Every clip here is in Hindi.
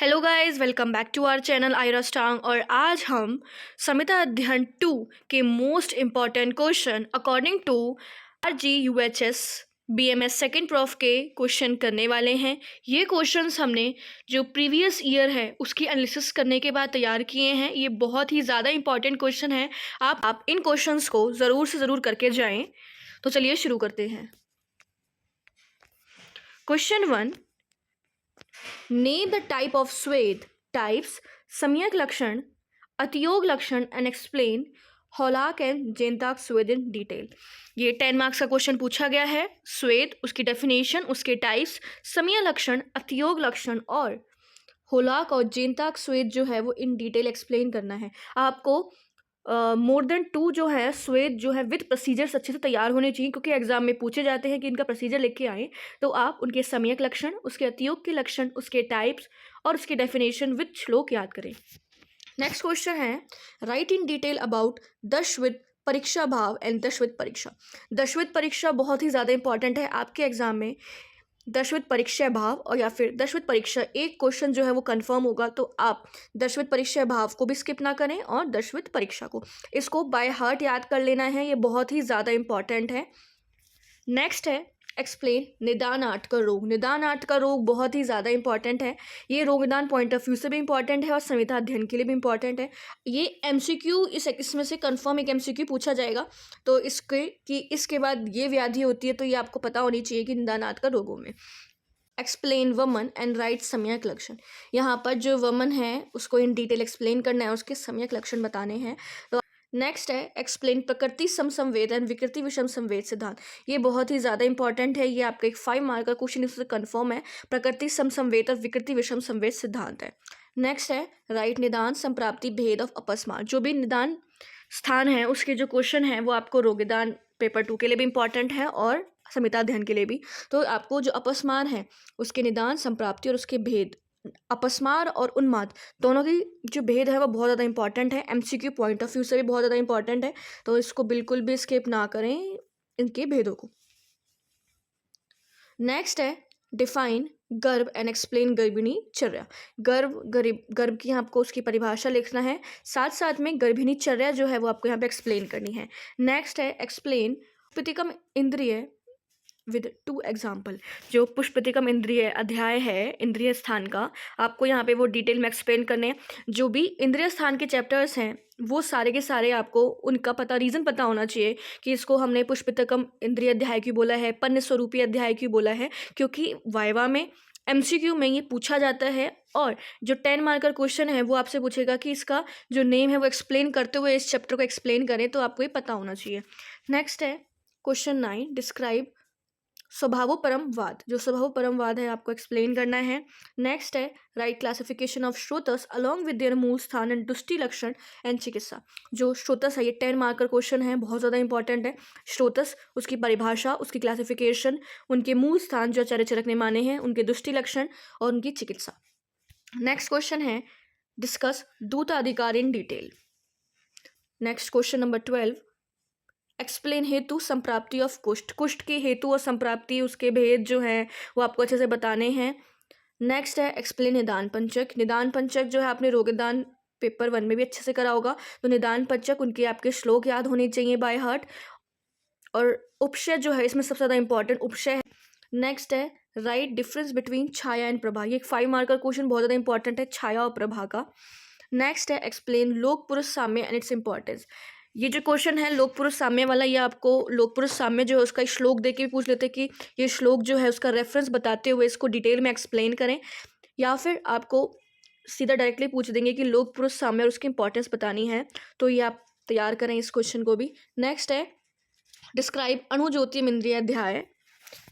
Hello guys, welcome back to our channel आयरा स्टांग। और आज हम संहिता अध्ययन 2 के most important question according to RGUHS BMS second prof के क्वेश्चन करने वाले हैं। ये क्वेश्चंस हमने जो प्रीवियस ईयर है उसकी एनालिसिस करने के बाद तैयार किए हैं। ये बहुत ही ज़्यादा इंपॉर्टेंट क्वेश्चन है। आप इन क्वेश्चंस को ज़रूर से ज़रूर करके जाएं। तो चलिए शुरू करते हैं। Question 1, name the type of स्वेद टाइप्स, सम्यक लक्षण, अतियोग लक्षण एंड एक्सप्लेन हॉलाक एंड जेनताक स्वेद इन डिटेल। ये 10 मार्क्स का क्वेश्चन पूछा गया है। स्वेद, उसकी डेफिनेशन, उसके टाइप्स, सम्यक लक्षण, अतियोग लक्षण और होलाक और जेनताक स्वेद जो है वो इन डिटेल एक्सप्लेन करना है। आपको मोर देन 2 जो है स्वेद जो है विद प्रोसीजर्स अच्छे से तैयार होने चाहिए, क्योंकि एग्जाम में पूछे जाते हैं कि इनका प्रोसीजर लेके आए। तो आप उनके सम्यक लक्षण, उसके अतियोग के लक्षण, उसके टाइप्स और उसकी डेफिनेशन विद श्लोक याद करें। नेक्स्ट क्वेश्चन है, राइट इन डिटेल अबाउट दशविध परीक्षा भाव एंड दशविध परीक्षा। दशविध परीक्षा बहुत ही ज़्यादा इंपॉर्टेंट है आपके एग्जाम में। दशविध परीक्षा भाव और या फिर दशविध परीक्षा, एक क्वेश्चन जो है वो कंफर्म होगा, तो आप दशविध परीक्षा भाव को भी स्किप ना करें और दशविध परीक्षा को, इसको बाय हार्ट याद कर लेना है। ये बहुत ही ज़्यादा इंपॉर्टेंट है। नेक्स्ट है, एक्सप्लेन निदानार्थ का रोग। निदानार्थ का रोग बहुत ही ज़्यादा इंपॉर्टेंट है। ये रोग निदान पॉइंट ऑफ व्यू से भी इंपॉर्टेंट है और संहिता अध्ययन के लिए भी इंपॉर्टेंट है। ये MCQ इसमें से कंफर्म एक MCQ पूछा जाएगा। तो इसके बाद ये व्याधि होती है, तो ये आपको पता होनी चाहिए कि निदानार्थ का रोगों में। एक्सप्लेन वमन एंड राइट सम्यक लक्षण। यहाँ पर जो वमन है उसको इन डिटेल एक्सप्लेन करना है, उसके सम्यक लक्षण बताने हैं। तो नेक्स्ट है, एक्सप्लेन प्रकृति सम संवेद एंड विकृति विषम संवेद सिद्धांत। ये बहुत ही ज़्यादा इंपॉर्टेंट है। ये आपका एक 5 मार्क का क्वेश्चन इससे कंफर्म है। प्रकृति सम संवेद और विकृति विषम संवेद सिद्धांत है। नेक्स्ट है, राइट निदान संप्राप्ति भेद ऑफ अपस्मार। जो भी निदान स्थान है उसके जो क्वेश्चन है वो आपको रोग निदान पेपर 2 के लिए भी इंपॉर्टेंट है और संहिता अध्ययन के लिए भी। तो आपको जो अपस्मार है उसके निदान, संप्राप्ति और उसके भेद, अपस्मार और उन्माद दोनों की जो भेद है वो बहुत ज़्यादा इंपॉर्टेंट है। MCQ पॉइंट ऑफ व्यू से भी बहुत ज़्यादा इंपॉर्टेंट है। तो इसको बिल्कुल भी स्किप ना करें, इनके भेदों को। नेक्स्ट है, डिफाइन गर्भ एंड एक्सप्लेन गर्भिणी चर्या। गर्भ की आपको उसकी परिभाषा लिखना है, साथ साथ में गर्भिणी चर्या जो है वो आपको यहाँ पे एक्सप्लेन करनी है। नेक्स्ट है, एक्सप्लेन पुष्पितिकम इंद्रिय विद 2 एग्जाम्पल। जो पुष्पितिकम इंद्रिय अध्याय है इंद्रिय स्थान का, आपको यहाँ पे वो डिटेल में एक्सप्लेन करने हैं। जो भी इंद्रिय स्थान के चैप्टर्स हैं वो सारे के सारे आपको उनका रीज़न पता होना चाहिए कि इसको हमने पुष्पितकम इंद्रिय अध्याय क्यों बोला है, पन्य स्वरूपी अध्याय क्यों बोला है, क्योंकि वाइवा में MCQ में ये पूछा जाता है। और जो 10 मार्कर क्वेश्चन है वो आपसे पूछेगा कि इसका जो नेम है वो एक्सप्लेन करते हुए इस चैप्टर को एक्सप्लेन करें, तो आपको ये पता होना चाहिए। नेक्स्ट है, क्वेश्चन 9, डिस्क्राइब स्वभावोपरमवाद। जो स्वभावोपरमवाद है आपको एक्सप्लेन करना है। नेक्स्ट है, राइट क्लासिफिकेशन ऑफ श्रोतस अलॉन्ग विद देयर मूल स्थान एंड दुष्टि लक्षण एंड चिकित्सा। जो श्रोतस है ये 10 मार्कर क्वेश्चन है, बहुत ज़्यादा इंपॉर्टेंट है। श्रोतस, उसकी परिभाषा, उसकी क्लासिफिकेशन, उनके मूल स्थान जो आचार्य चरक ने माने हैं, उनके दुष्टि लक्षण और उनकी चिकित्सा। नेक्स्ट क्वेश्चन है, डिस्कस दूताधिकार in detail. Next question number 12, explain हेतु संप्राप्ति ऑफ कुष्ठ। कुष्ठ के हेतु और संप्राप्ति, उसके भेद जो है वो आपको अच्छे से बताने हैं। नेक्स्ट है, एक्सप्लेन निदान पंचक। निदान पंचक जो है आपने रोग निदान पेपर 1 में भी अच्छे से करा होगा। तो निदान पंचक, उनके आपके श्लोक याद होने चाहिए बाय हार्ट। और उपशय जो है इसमें सबसे ज़्यादा इंपॉर्टेंट उपशय है। नेक्स्ट है, right difference between Chhaya and Prabha. ये एक 5 मार्कर क्वेश्चन बहुत ज़्यादा इंपॉर्टेंट है, छाया और प्रभा का। नेक्स्ट है, एक्सप्लेन लोक पुरुष साम्य एंड इट्स इंपॉर्टेंस। ये जो क्वेश्चन है लोक पुरुष साम्य वाला, ये आपको लोक पुरुष साम्य जो है उसका श्लोक दे के भी पूछ लेते कि ये श्लोक जो है उसका रेफरेंस बताते हुए इसको डिटेल में एक्सप्लेन करें, या फिर आपको सीधा डायरेक्टली पूछ देंगे कि लोक पुरुष साम्य और उसकी इंपॉर्टेंस बतानी है। तो ये आप तैयार करें इस क्वेश्चन को भी। नेक्स्ट है, डिस्क्राइब अणुज्योतिम इंद्रिय अध्याय,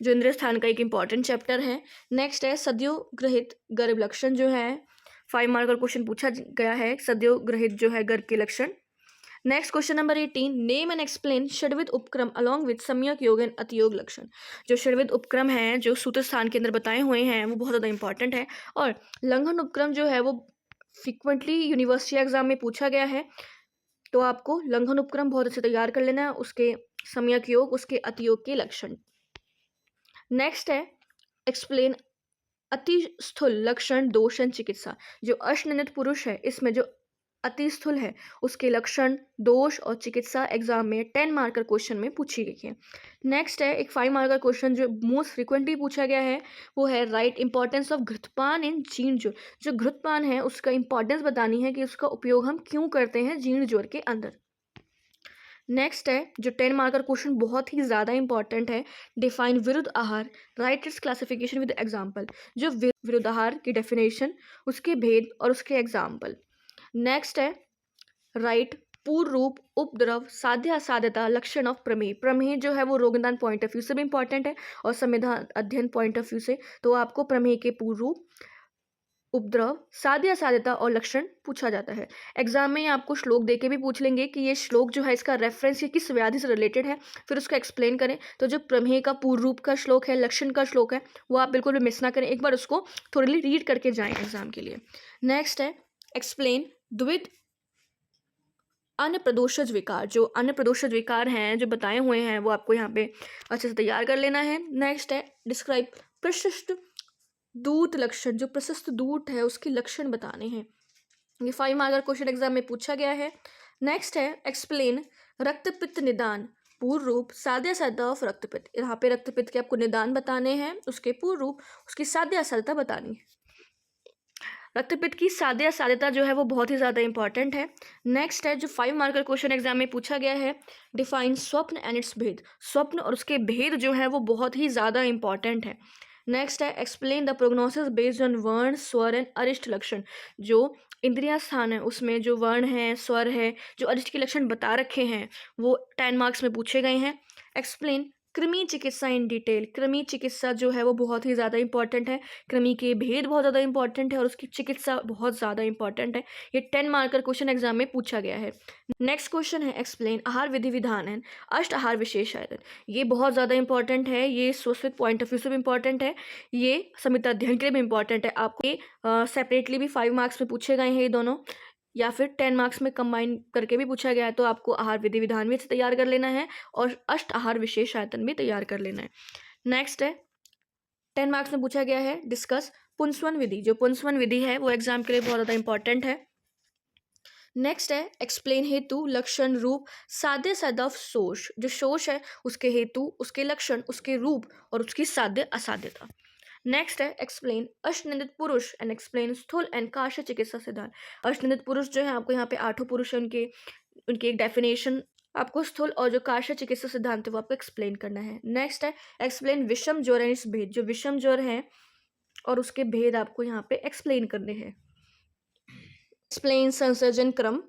जो इंद्रिय स्थान का एक इंपॉर्टेंट चैप्टर है। नेक्स्ट है, सद्यो ग्रहित गर्भ लक्षण। जो है 5 मार्क का क्वेश्चन पूछा गया है, सद्यो ग्रहित जो है गर्भ के लक्षण। Next question number 18, name and explain षड्विध उपक्रम अलॉन्ग विद सम्यक योग एंड अतियोग लक्षण। जो षड्विध उपक्रम है जो सूत्र स्थान के अंदर बताए हुए हैं वो बहुत ज़्यादा इंपॉर्टेंट है। और लंघन उपक्रम जो है वो फ्रिक्वेंटली यूनिवर्सिटी एग्जाम में पूछा गया है, तो आपको लंघन उपक्रम बहुत अच्छे तैयार कर लेना है, उसके सम्यक योग, उसके अतियोग के लक्षण। नेक्स्ट है, एक्सप्लेन अति स्थूल लक्षण दोष एंड चिकित्सा। जो अश्ननित पुरुष है इसमें जो अति स्थूल है उसके लक्षण, दोष और चिकित्सा एग्जाम में 10 मार्कर क्वेश्चन में पूछी गई है। नेक्स्ट है एक 5 मार्कर क्वेश्चन जो मोस्ट फ्रिक्वेंटली पूछा गया है, वो है राइट इंपॉर्टेंस ऑफ घृतपान इन जीर्ण ज्वर। जो घृतपान है उसका इंपॉर्टेंस बतानी है कि उसका उपयोग हम क्यों करते हैं जीर्ण ज्वर के अंदर। नेक्स्ट है जो 10 मार्कर क्वेश्चन बहुत ही ज़्यादा इंपॉर्टेंट है, डिफाइन विरुद्ध आहार, right it's classification with example. जो विरुद्ध आहार की डेफिनेशन, उसके भेद और उसके एग्जाम्पल। नेक्स्ट है राइट पूर्ण रूप, उपद्रव, साध्य असाध्यता, लक्षण ऑफ प्रमेय। प्रमेय जो है वो रोगनिदान पॉइंट ऑफ व्यू से भी इंपॉर्टेंट है और संविधान अध्ययन पॉइंट ऑफ व्यू से, तो आपको प्रमेय के पूर्ण रूप, उपद्रव, साध्य असाध्यता और लक्षण पूछा जाता है। एग्जाम में आपको श्लोक देके भी पूछ लेंगे कि ये श्लोक जो है इसका रेफरेंस ये किस व्याधि से रिलेटेड है, फिर उसको एक्सप्लेन करें। तो जो प्रमेय का पूर्ण रूप का श्लोक है, लक्षण का श्लोक है, वो आप बिल्कुल भी मिस ना करें, एक बार उसको थोड़ी रीड करके जाएं एग्जाम के लिए। नेक्स्ट है एक्सप्लेन द्विध अन्य प्रदोषज विकार। जो अन्य प्रदोषज विकार हैं जो बताए हुए हैं वो आपको यहाँ पे अच्छे से तैयार कर लेना है। नेक्स्ट है डिस्क्राइब प्रशिष्ट दूत लक्षण। जो प्रशस्त दूत है उसके लक्षण बताने हैं। ये 5 मार्कर क्वेश्चन एग्जाम में पूछा गया है। नेक्स्ट है एक्सप्लेन रक्तपित्त निदान, पूर्ण रूप, साध्य असाध्यता ऑफ रक्तपित्त। यहाँ पे रक्तपित्त के आपको निदान बताने हैं, उसके पूर्ण रूप, उसकी साध्य असाध्यता बतानी है। रक्तपित्त की साध्य असाध्यता जो है वो बहुत ही ज़्यादा इंपॉर्टेंट है। नेक्स्ट है जो 5 मार्कर क्वेश्चन एग्जाम में पूछा गया है, डिफाइन स्वप्न एंड इट्स भेद। स्वप्न और उसके भेद जो है वो बहुत ही ज़्यादा इंपॉर्टेंट है। नेक्स्ट है explain the prognosis based on वर्ण, स्वर एंड अरिष्ट लक्षण। जो इंद्रिया स्थान है उसमें जो वर्ण है, स्वर है, जो अरिष्ट के लक्षण बता रखे हैं वो 10 मार्क्स में पूछे गए हैं। एक्सप्लेन कृमि चिकित्सा इन डिटेल। कृमि चिकित्सा जो है वो बहुत ही ज़्यादा इंपॉर्टेंट है। कृमि के भेद बहुत ज़्यादा इंपॉर्टेंट है और उसकी चिकित्सा बहुत ज़्यादा इंपॉर्टेंट है। ये 10 मार्कर क्वेश्चन एग्जाम में पूछा गया है। नेक्स्ट क्वेश्चन है एक्सप्लेन आहार विधि विधान एंड अष्ट आहार विशेष आयतन। ये बहुत ज़्यादा इंपॉर्टेंट है, ये स्वस्विक पॉइंट ऑफ व्यू से भी इंपॉर्टेंट है, ये संहिता अध्ययन के लिए भी इंपॉर्टेंट है। आपको ये सेपरेटली भी 5 मार्क्स में पूछे गए हैं ये दोनों, या फिर 10 मार्क्स में कंबाइन करके भी पूछा गया है। तो आपको आहार विधि विधान भी तैयार कर लेना है और अष्ट आहार विशेष आयतन भी तैयार कर लेना है। नेक्स्ट है 10 मार्क्स में पूछा गया है डिस्कस पुंसवन विधि। जो पुंसवन विधि है वो एग्जाम के लिए बहुत ज़्यादा इंपॉर्टेंट है। नेक्स्ट है एक्सप्लेन हेतु, लक्षण, रूप, साध्य असाध्य ऑफ शोष। जो शोष है उसके हेतु, उसके लक्षण, उसके रूप और उसकी साध्य असाध्यता। नेक्स्ट है एक्सप्लेन अष्टनिंदित पुरुष एंड एक्सप्लेन स्थूल एंड काश्य चिकित्सा सिद्धांत। अष्टनिंदित पुरुष जो है आपको यहाँ पे 8 पुरुष है, उनकी एक डेफिनेशन आपको स्थूल और जो काश्य चिकित्सा सिद्धांत है वो आपको एक्सप्लेन करना है। नेक्स्ट है एक्सप्लेन विषम ज्वर एंड इस भेद। जो विषम ज्वर है और उसके भेद आपको यहाँ पे एक्सप्लेन करने हैं। एक्सप्लेन संसर्जन क्रम।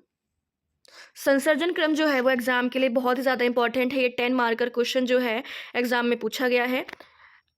संसर्जन क्रम जो है वो एग्जाम के लिए बहुत ही ज़्यादा इंपॉर्टेंट है। ये 10 मार्कर क्वेश्चन जो है एग्जाम में पूछा गया है।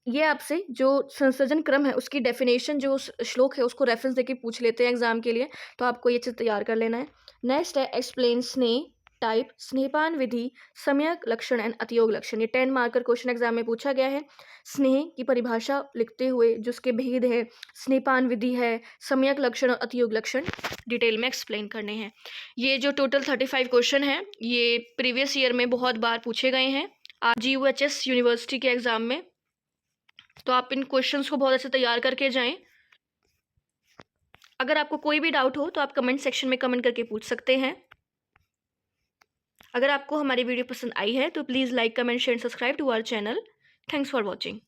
ये आपसे जो संसर्जन क्रम है उसकी डेफिनेशन जो श्लोक है उसको रेफरेंस देके पूछ लेते हैं एग्जाम के लिए, तो आपको ये चीज़ तैयार कर लेना है। नेक्स्ट है एक्सप्लेन स्नेह टाइप, स्नेहपान विधि, सम्यक लक्षण एंड अतियोग लक्षण। ये 10 मार्कर क्वेश्चन एग्जाम में पूछा गया है। स्नेह की परिभाषा लिखते हुए जो उसके भेद है, स्नेहपान विधि है, सम्यक लक्षण और अतियोग लक्षण डिटेल में एक्सप्लेन करने हैं। ये जो टोटल 35 क्वेश्चन है ये प्रीवियस ईयर में बहुत बार पूछे गए हैं GUHS यूनिवर्सिटी के एग्जाम में, तो आप इन क्वेश्चंस को बहुत अच्छे तैयार करके जाएं। अगर आपको कोई भी डाउट हो तो आप कमेंट सेक्शन में कमेंट करके पूछ सकते हैं। अगर आपको हमारी वीडियो पसंद आई है तो please like, comment, share, subscribe to our channel. Thanks for watching.